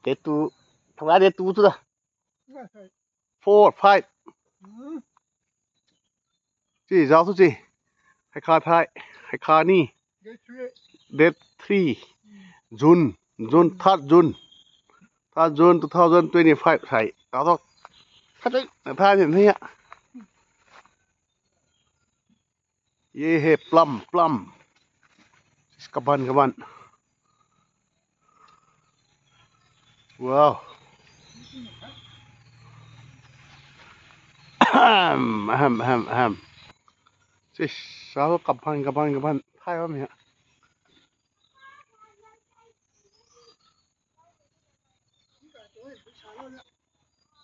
Để tu thằng ai để tu tu da 4 5 Chị giáo số gì hay khá thái hay khá ni Date 3 June 3 June 2025 thầy cáo thôi thắt đấy thay thì thế ạ ye he plum các bạn wow ham chứ sao các bạn thay không nhỉ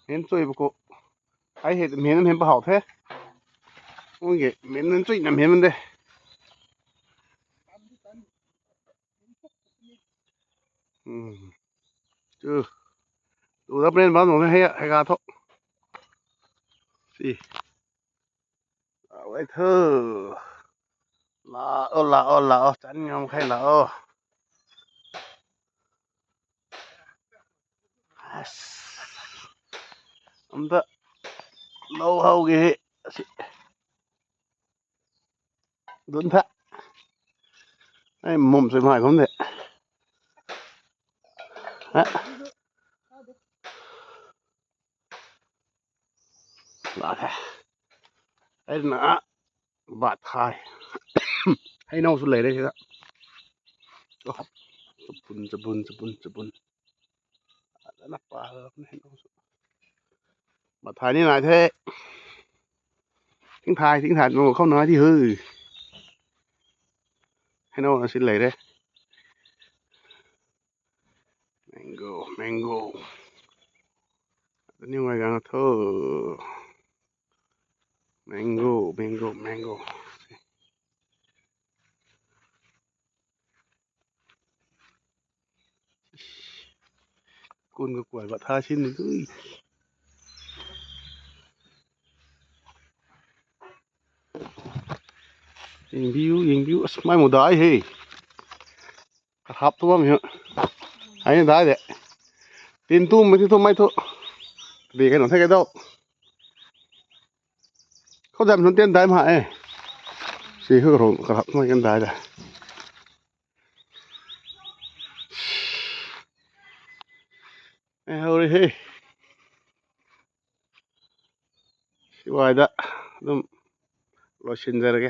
Hến chơi bố cô ai hết miếng bảo học thế ôi miếng nên chơi nằm miếng đây chứ đủ đắp lên bao nhiêu hay gà thôi gì vậy thơ là chắn nhau hay là ông ta lâu hầu ghê đúng thật ai mồm rồi mày không thể là thế ấy là bạt khai hay nấu xuống lấy đây chứ đó chụp bún đã nắp ba rồi bạt khai như này thế tiếng thai mà không nói thì hư hay nấu là xin lấy đây mango nhưng mà càng thơ mango côn quả bạt khai xin nữaยิงบิวไม่หมดได้เฮ้ยขับตัวมั้ยไอ้ได้เด้ตีนตุ้มไม่ที่ตุ้มไม่ทุดีกันหน่อยใช่กันดอกเขาจำสนเตียนได้มาสี่คือกระหับไม่กันได้เด้เอาเลยเฮ้ยสิว่าได้นุ่มรอชินเจอร์แก